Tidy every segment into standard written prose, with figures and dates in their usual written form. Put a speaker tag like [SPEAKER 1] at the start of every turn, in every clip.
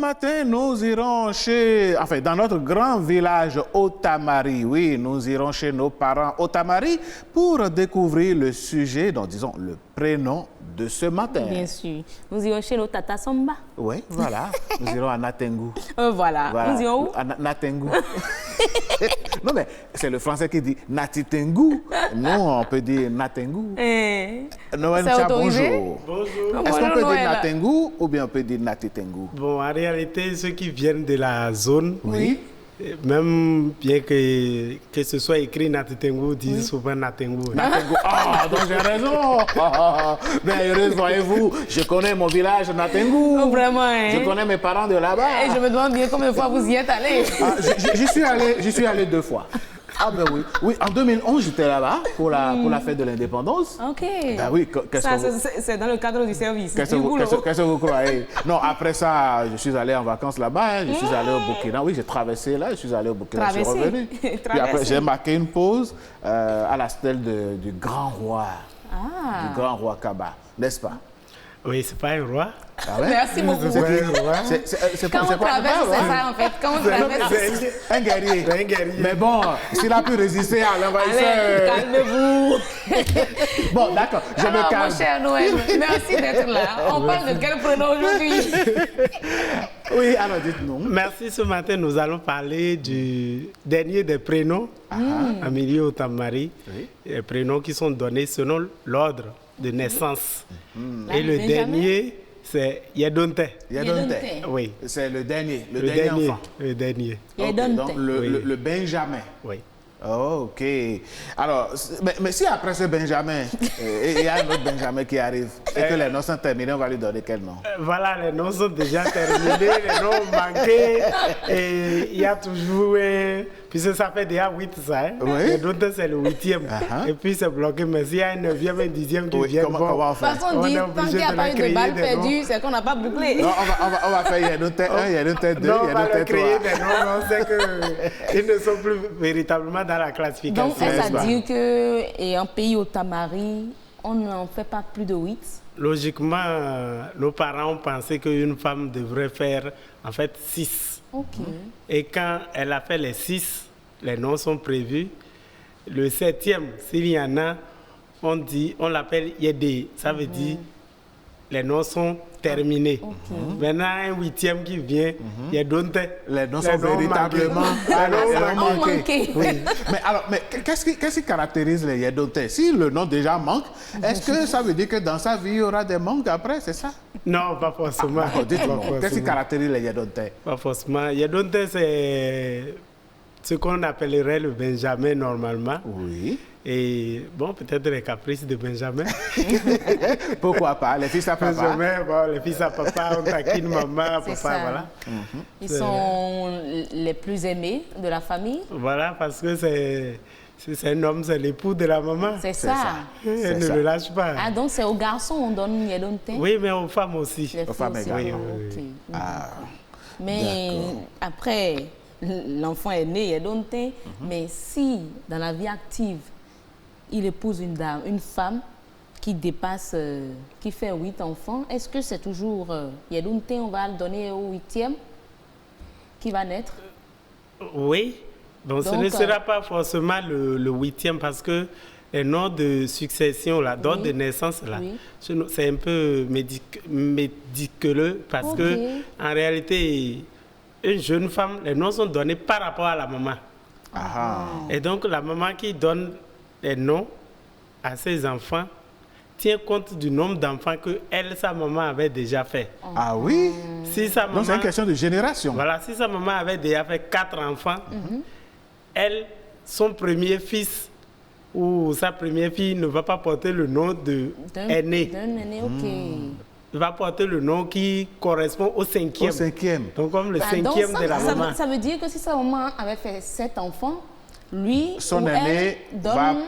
[SPEAKER 1] matin, nous irons dans notre grand village Otamari. Oui, nous irons chez nos parents Otamari pour découvrir le sujet, donc disons le prénom de ce matin.
[SPEAKER 2] Bien sûr. Nous irons chez nos Tata Samba.
[SPEAKER 1] Oui, voilà. Nous irons à Natengu.
[SPEAKER 2] Voilà. Nous irons où?
[SPEAKER 1] À Natengu. Non, mais c'est le français qui dit Natitengu. Nous, on peut dire Natengu. Noël,
[SPEAKER 2] c'est autorisé?
[SPEAKER 1] bonjour.
[SPEAKER 3] Bonjour.
[SPEAKER 1] Est-ce qu'on peut
[SPEAKER 2] Noël.
[SPEAKER 1] dire Natengu ou bien on peut dire Natitengu?
[SPEAKER 3] Bon, en réalité, ceux qui viennent de la zone,
[SPEAKER 1] Oui.
[SPEAKER 3] même bien que ce soit écrit Natitengu, disent souvent Natengu.
[SPEAKER 1] Natengu. Ah, donc j'ai raison. Bien heureuse, voyez-vous. Je connais mon village Natengu.
[SPEAKER 2] Oh, vraiment, hein?
[SPEAKER 1] Je connais mes parents de là-bas.
[SPEAKER 2] Et je me demande bien combien de fois vous y êtes allé.
[SPEAKER 1] Ah, j'y suis allé 2 fois. Ah ben oui. Oui, en 2011, j'étais là-bas pour la fête de l'indépendance.
[SPEAKER 2] OK.
[SPEAKER 1] Ben oui, qu'est-ce
[SPEAKER 2] Ça,
[SPEAKER 1] que vous...
[SPEAKER 2] c'est dans le cadre du service.
[SPEAKER 1] Qu'est-ce
[SPEAKER 2] du boulot.
[SPEAKER 1] que vous croyez? Non, après ça, je suis allé en vacances là-bas. Hein. Je suis allé au Burkina. Oui, j'ai traversé là. Je suis allé au Burkina. Je suis
[SPEAKER 2] Traversé.
[SPEAKER 1] revenu. Puis après,
[SPEAKER 2] Traversé.
[SPEAKER 1] j'ai marqué une pause à la stèle du grand roi.
[SPEAKER 2] Ah.
[SPEAKER 1] Du grand roi Kaba, n'est-ce pas?
[SPEAKER 3] Oui, c'est pas un roi.
[SPEAKER 1] Ah ouais?
[SPEAKER 2] Merci beaucoup.
[SPEAKER 1] C'est
[SPEAKER 3] Ouais,
[SPEAKER 1] qui?
[SPEAKER 3] ouais.
[SPEAKER 1] C'est
[SPEAKER 2] Quand on traverse, c'est ça en fait. Quand on traverse,
[SPEAKER 1] un guerrier.
[SPEAKER 3] C'est un guerrier.
[SPEAKER 1] Mais bon, s'il a pu résister à
[SPEAKER 2] allez,
[SPEAKER 1] l'envahisseur.
[SPEAKER 2] calmez-vous.
[SPEAKER 1] Bon, d'accord, je me
[SPEAKER 2] Alors,
[SPEAKER 1] calme.
[SPEAKER 2] mon cher Noël, merci d'être là. On parle de quel prénom aujourd'hui?
[SPEAKER 1] Oui, alors dites-nous.
[SPEAKER 3] Merci. Ce matin, nous allons parler du dernier des prénoms, Amélie Otamari.
[SPEAKER 1] Oui.
[SPEAKER 3] Les prénoms qui sont donnés selon l'ordre de naissance. Et le
[SPEAKER 2] Benjamin.
[SPEAKER 3] dernier, c'est Yedonte.
[SPEAKER 1] Yedonte.
[SPEAKER 3] Oui.
[SPEAKER 1] C'est le dernier enfant.
[SPEAKER 3] Le dernier.
[SPEAKER 2] Yedonte.
[SPEAKER 1] Donc, le Benjamin.
[SPEAKER 3] Oui.
[SPEAKER 1] Oh, OK. Alors, mais si après ce Benjamin, il y a un autre Benjamin qui arrive et que les noms sont terminés, on va lui donner quel nom?
[SPEAKER 3] Voilà, les noms sont déjà terminés, les noms ont manqué. Et il y a toujours, puisque ça fait déjà 8 ça, hein?
[SPEAKER 1] Oui.
[SPEAKER 3] Et donc c'est le 8e. Et puis c'est bloqué, mais s'il y a un 9e et un 10e qui
[SPEAKER 1] Oui,
[SPEAKER 3] viennent,
[SPEAKER 1] comment on
[SPEAKER 2] De toute
[SPEAKER 1] fait?
[SPEAKER 2] façon,
[SPEAKER 3] On
[SPEAKER 2] on dit,
[SPEAKER 3] est
[SPEAKER 2] tant
[SPEAKER 3] obligé
[SPEAKER 2] qu'il n'y a
[SPEAKER 3] de
[SPEAKER 2] pas
[SPEAKER 3] leur
[SPEAKER 2] eu de
[SPEAKER 3] créer
[SPEAKER 2] balle
[SPEAKER 3] des
[SPEAKER 2] perdue, c'est qu'on n'a pas bouclé.
[SPEAKER 1] Non, on va faire Yedonte 1, Yedonte 2,
[SPEAKER 3] non, on va
[SPEAKER 1] Yedonte
[SPEAKER 3] leur créer
[SPEAKER 1] 3.
[SPEAKER 3] des noms, mais on sait qu'ils ne sont plus véritablement dans la classification.
[SPEAKER 2] Donc, est-ce
[SPEAKER 1] n'est-ce pas?
[SPEAKER 2] à dire qu'en pays Otamari, on n'en fait pas plus de 8?
[SPEAKER 3] Logiquement, nos parents ont pensé qu'une femme devrait faire en fait 6.
[SPEAKER 2] OK.
[SPEAKER 3] Et quand elle a fait les 6, les noms sont prévus. Le 7e, s'il y en a, on l'appelle Yédé. Ça veut dire les noms sont terminés. Maintenant, un 8e qui vient, Yedonte.
[SPEAKER 1] Les noms sont véritablement
[SPEAKER 3] Les noms
[SPEAKER 2] manqués.
[SPEAKER 1] Oui. Mais qu'est-ce qui caractérise les Yedonte? Si le nom déjà manque, est-ce que ça veut dire que dans sa vie, il y aura des manques après, c'est ça?
[SPEAKER 3] Non, pas forcément.
[SPEAKER 1] D'accord, dites-moi,
[SPEAKER 3] Pas
[SPEAKER 1] qu'est-ce qui
[SPEAKER 3] forcément.
[SPEAKER 1] caractérise les Yedonte?
[SPEAKER 3] Pas forcément. Yedonte, c'est ce qu'on appellerait le Benjamin normalement.
[SPEAKER 1] Oui.
[SPEAKER 3] Et bon, peut-être les caprices de Benjamin.
[SPEAKER 1] Pourquoi pas? Les fils à papa?
[SPEAKER 3] Benjamin, bon, les fils à papa, on taquine maman,
[SPEAKER 2] C'est
[SPEAKER 3] papa,
[SPEAKER 2] ça.
[SPEAKER 3] voilà.
[SPEAKER 2] Ils sont les plus aimés de la famille.
[SPEAKER 3] Voilà, parce que c'est un homme, c'est l'époux de la maman.
[SPEAKER 2] C'est
[SPEAKER 1] C'est
[SPEAKER 2] ça.
[SPEAKER 1] ça.
[SPEAKER 3] Elle ne
[SPEAKER 1] ça.
[SPEAKER 3] le lâche pas.
[SPEAKER 2] Ah, donc c'est aux garçons on donne Yedonte?
[SPEAKER 3] Oui, mais aux femmes aussi.
[SPEAKER 2] Les
[SPEAKER 1] Aux
[SPEAKER 2] filles
[SPEAKER 1] femmes
[SPEAKER 2] aussi,
[SPEAKER 1] également.
[SPEAKER 2] ok.
[SPEAKER 1] Ah,
[SPEAKER 2] Mais après, l'enfant est né Yedonte, mais si dans la vie active, il épouse une dame, une femme qui dépasse, qui fait 8 enfants, est-ce que c'est toujours Yedonte, on va le donner au 8e qui va naître?
[SPEAKER 3] Oui. Donc, ce
[SPEAKER 2] Donc,
[SPEAKER 3] ne sera pas forcément le 8e parce que les noms de succession, là, d'ordre de naissance, là,
[SPEAKER 2] Oui.
[SPEAKER 3] c'est un peu médiculeux parce
[SPEAKER 2] Ok.
[SPEAKER 3] que en réalité, une jeune femme, les noms sont donnés par rapport à la maman.
[SPEAKER 1] ah.
[SPEAKER 3] Et donc, la maman qui donne les noms à ses enfants tient compte du nombre d'enfants que elle, sa maman, avait déjà fait.
[SPEAKER 1] Ah oui?
[SPEAKER 3] Si sa
[SPEAKER 1] Donc c'est
[SPEAKER 3] maman,
[SPEAKER 1] une question de génération.
[SPEAKER 3] voilà, si sa maman avait déjà fait 4 enfants, elle, son premier fils ou sa première fille ne va pas porter le nom de aîné.
[SPEAKER 2] D'un aîné, ok.
[SPEAKER 3] Il va porter le nom qui correspond au 5e.
[SPEAKER 1] Au 5e.
[SPEAKER 3] Donc, comme le
[SPEAKER 2] Ah, donc
[SPEAKER 3] 5e de la
[SPEAKER 2] ça,
[SPEAKER 3] maman.
[SPEAKER 2] ça veut dire que si sa maman avait fait 7 enfants, lui
[SPEAKER 1] Son
[SPEAKER 2] ou
[SPEAKER 1] aîné
[SPEAKER 2] elle donne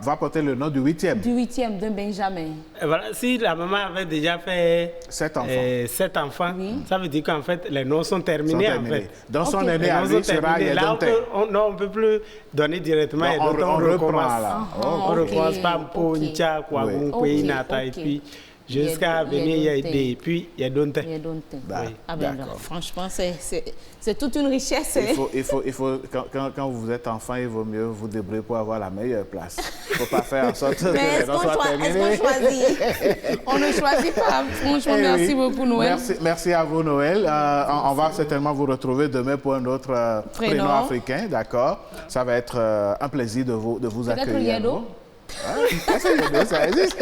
[SPEAKER 1] va porter le nom du 8e.
[SPEAKER 2] du 8e d'un Benjamin.
[SPEAKER 3] Et voilà, si la maman avait déjà fait
[SPEAKER 1] 7 enfants.
[SPEAKER 3] 7 enfants,
[SPEAKER 2] Oui.
[SPEAKER 3] ça veut dire qu'en fait, les noms sont terminés.
[SPEAKER 1] Sont
[SPEAKER 3] En
[SPEAKER 1] terminés.
[SPEAKER 3] fait.
[SPEAKER 1] Donc son
[SPEAKER 2] Ok.
[SPEAKER 1] aîné
[SPEAKER 3] Les
[SPEAKER 1] à
[SPEAKER 3] noms
[SPEAKER 1] lui
[SPEAKER 3] sont
[SPEAKER 1] sera
[SPEAKER 3] terminés. Là,
[SPEAKER 1] Yedonte.
[SPEAKER 3] on ne peut plus donner directement
[SPEAKER 1] Donc,
[SPEAKER 3] Yedonte,
[SPEAKER 1] on reprend
[SPEAKER 3] recommence.
[SPEAKER 1] là.
[SPEAKER 2] Ah,
[SPEAKER 1] Oh,
[SPEAKER 3] On
[SPEAKER 2] ok.
[SPEAKER 3] recommence par
[SPEAKER 2] Ok.
[SPEAKER 3] Poncha, Kwagun,
[SPEAKER 2] Ok,
[SPEAKER 3] Kweinata, et
[SPEAKER 2] ok.
[SPEAKER 3] puis jusqu'à venir Yedé, puis Yedonte.
[SPEAKER 2] Ah ben non, franchement, c'est toute une richesse.
[SPEAKER 1] Il faut quand vous êtes enfant, il vaut mieux vous débrouiller pour avoir la meilleure place. Il ne faut pas faire en sorte que les gens soient terminés.
[SPEAKER 2] Est-ce qu'on choisit? On ne choisit pas. Franchement, merci beaucoup, Noël.
[SPEAKER 1] Merci à vous, Noël. On va certainement vous retrouver demain pour un autre prénom africain, d'accord? Ça va être un plaisir de vous accueillir.
[SPEAKER 2] Peut-être Yedo.
[SPEAKER 1] Ah, ça existe.